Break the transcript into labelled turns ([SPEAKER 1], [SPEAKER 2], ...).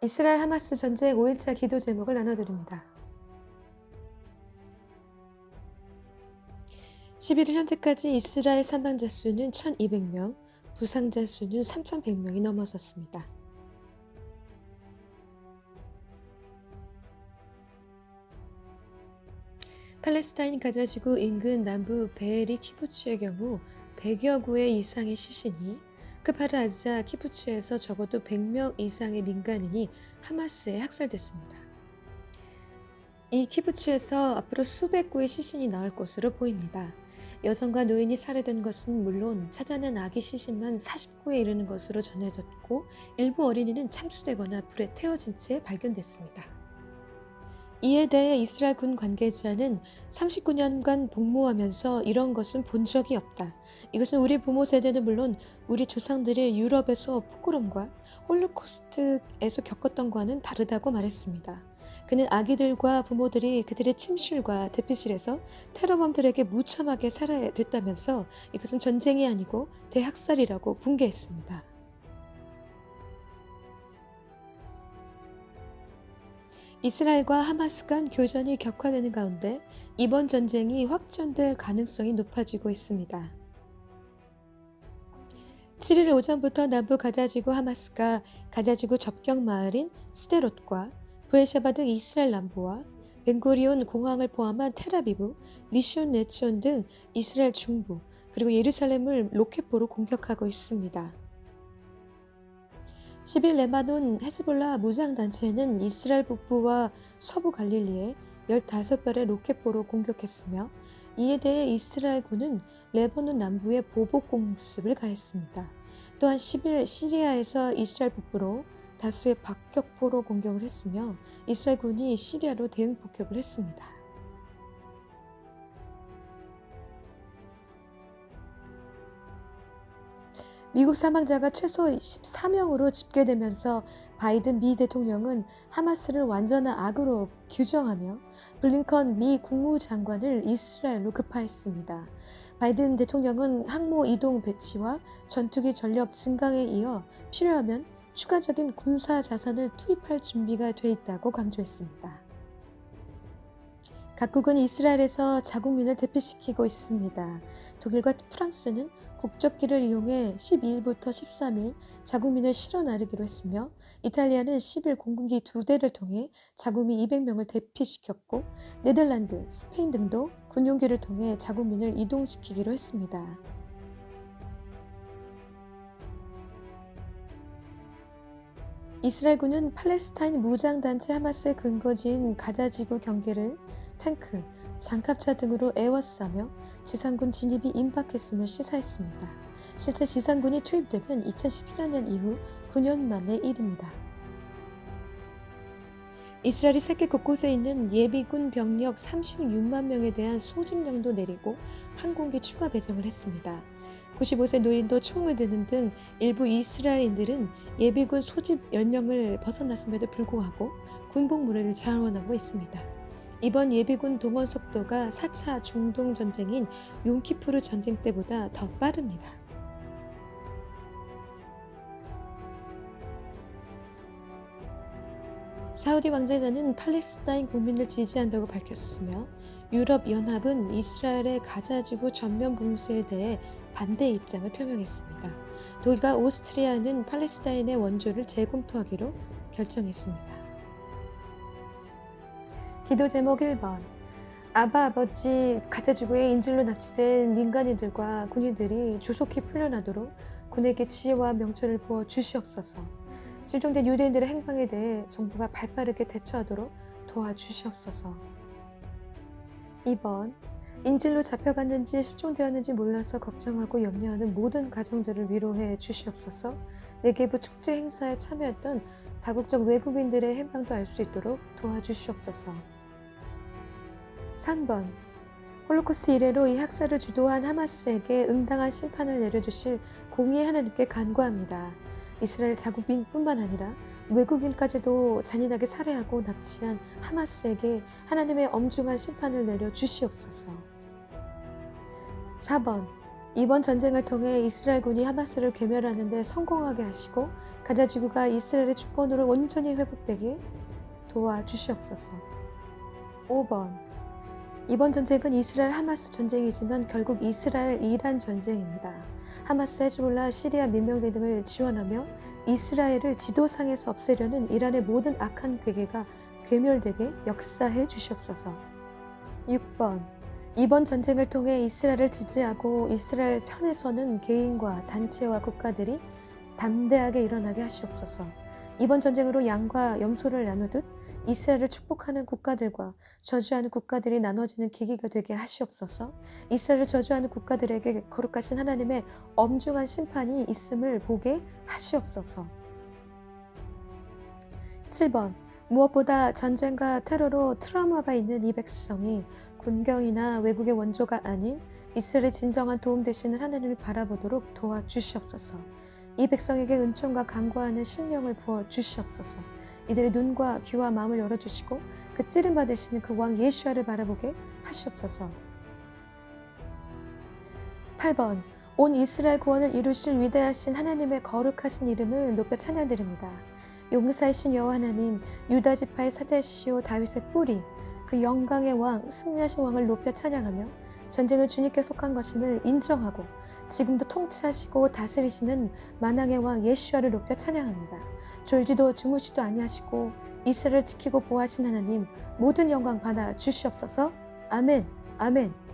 [SPEAKER 1] 이스라엘 하마스 전쟁 5일차 기도 제목을 나눠드립니다. 11일 현재까지 이스라엘 사망자 수는 1,200명, 부상자 수는 3,100명이 넘어섰습니다. 팔레스타인 가자지구 인근 남부 베에리 키부츠의 경우 100여 구의 이상의 시신이, 크파르 아자 키부츠에서 적어도 100명 이상의 민간인이 하마스에 학살됐습니다. 이 키부츠에서 앞으로 수백 구의 시신이 나올 것으로 보입니다. 여성과 노인이 살해된 것은 물론 찾아낸 아기 시신만 40구에 이르는 것으로 전해졌고, 일부 어린이는 참수되거나 불에 태워진 채 발견됐습니다. 이에 대해 이스라엘 군 관계자는 39년간 복무하면서 이런 것은 본 적이 없다. 이것은 우리 부모 세대는 물론 우리 조상들이 유럽에서 포그롬과 홀로코스트에서 겪었던 것과는 다르다고 말했습니다. 그는 아기들과 부모들이 그들의 침실과 대피실에서 테러범들에게 무참하게 살해됐다면서 이것은 전쟁이 아니고 대학살이라고 붕괴했습니다. 이스라엘과 하마스 간 교전이 격화되는 가운데 이번 전쟁이 확전될 가능성이 높아지고 있습니다. 7일 오전부터 남부 가자지구 하마스가 가자지구 접경 마을인 스데롯과 브에샤바 등 이스라엘 남부와 벤고리온 공항을 포함한 텔아비브, 리슌 네치온 등 이스라엘 중부, 그리고 예루살렘을 로켓포로 공격하고 있습니다. 10일 레바논 헤즈볼라 무장단체는 이스라엘 북부와 서부 갈릴리에 15발의 로켓포로 공격했으며, 이에 대해 이스라엘군은 레바논 남부에 보복 공습을 가했습니다. 또한 10일 시리아에서 이스라엘 북부로 다수의 박격포로 공격을 했으며, 이스라엘군이 시리아로 대응 폭격을 했습니다. 미국 사망자가 최소 14명으로 집계되면서 바이든 미 대통령은 하마스를 완전한 악으로 규정하며 블링컨 미 국무장관을 이스라엘로 급파했습니다. 바이든 대통령은 항모 이동 배치와 전투기 전력 증강에 이어 필요하면 추가적인 군사 자산을 투입할 준비가 돼 있다고 강조했습니다. 각국은 이스라엘에서 자국민을 대피시키고 있습니다. 독일과 프랑스는 국적기를 이용해 12일부터 13일 자국민을 실어 나르기로 했으며, 이탈리아는 10일 공군기 2대를 통해 자국민 200명을 대피시켰고, 네덜란드, 스페인 등도 군용기를 통해 자국민을 이동시키기로 했습니다. 이스라엘군은 팔레스타인 무장단체 하마스의 근거지인 가자지구 경계를 탱크, 장갑차 등으로 에워싸며 지상군 진입이 임박했음을 시사했습니다. 실제 지상군이 투입되면 2014년 이후 9년 만의 일입니다. 이스라엘이 세계 곳곳에 있는 예비군 병력 36만 명에 대한 소집령도 내리고 항공기 추가 배정을 했습니다. 95세 노인도 총을 드는 등 일부 이스라엘인들은 예비군 소집 연령을 벗어났음에도 불구하고 군복 무례를 자원하고 있습니다. 이번 예비군 동원 속도가 4차 중동 전쟁인 욤키푸르 전쟁 때보다 더 빠릅니다. 사우디 왕제자는 팔레스타인 국민을 지지한다고 밝혔으며, 유럽연합은 이스라엘의 가자지구 전면 봉쇄에 대해 반대 입장을 표명했습니다. 독일과 오스트리아는 팔레스타인의 원조를 재검토하기로 결정했습니다. 기도 제목 1번. 아버지 가자지구에 인질로 납치된 민간인들과 군인들이 조속히 풀려나도록 군에게 지혜와 명철을 부어 주시옵소서. 실종된 유대인들의 행방에 대해 정부가 발빠르게 대처하도록 도와주시옵소서. 2번. 인질로 잡혀갔는지 실종되었는지 몰라서 걱정하고 염려하는 모든 가정들을 위로해 주시옵소서. 내개부 축제 행사에 참여했던 다국적 외국인들의 행방도 알 수 있도록 도와주시옵소서. 3번. 홀로코스트 이래로 이 학살을 주도한 하마스에게 응당한 심판을 내려주실 공의의 하나님께 간구합니다. 이스라엘 자국민뿐만 아니라 외국인까지도 잔인하게 살해하고 납치한 하마스에게 하나님의 엄중한 심판을 내려 주시옵소서. 4번. 이번 전쟁을 통해 이스라엘군이 하마스를 괴멸하는 데 성공하게 하시고 가자 지구가 이스라엘의 주권으로 온전히 회복되게 도와주시옵소서. 5번. 이번 전쟁은 이스라엘 하마스 전쟁이지만 결국 이스라엘 이란 전쟁입니다. 하마스, 헤즈볼라, 시리아 민병대 등을 지원하며 이스라엘을 지도상에서 없애려는 이란의 모든 악한 괴계가 괴멸되게 역사해 주시옵소서. 6번. 이번 전쟁을 통해 이스라엘을 지지하고 이스라엘 편에 서는 개인과 단체와 국가들이 담대하게 일어나게 하시옵소서. 이번 전쟁으로 양과 염소를 나누듯 이스라엘을 축복하는 국가들과 저주하는 국가들이 나눠지는 계기가 되게 하시옵소서. 이스라엘을 저주하는 국가들에게 거룩하신 하나님의 엄중한 심판이 있음을 보게 하시옵소서. 7번. 무엇보다 전쟁과 테러로 트라우마가 있는 이 백성이 군경이나 외국의 원조가 아닌 이스라엘의 진정한 도움 되시는 하나님을 바라보도록 도와주시옵소서. 이 백성에게 은총과 간구하는 심령을 부어주시옵소서. 이들의 눈과 귀와 마음을 열어주시고 그 찌림받으시는 그 왕 예수아를 바라보게 하시옵소서. 8번. 온 이스라엘 구원을 이루실 위대하신 하나님의 거룩하신 이름을 높여 찬양드립니다. 용사이신 여호와 하나님, 유다 지파의 사자시오 다윗의 뿌리, 그 영광의 왕, 승리하신 왕을 높여 찬양하며 전쟁은 주님께 속한 것임을 인정하고 지금도 통치하시고 다스리시는 만왕의 왕 예수아를 높여 찬양합니다. 졸지도 주무시도 아니하시고 이스라엘을 지키고 보호하신 하나님, 모든 영광 받아 주시옵소서. 아멘, 아멘.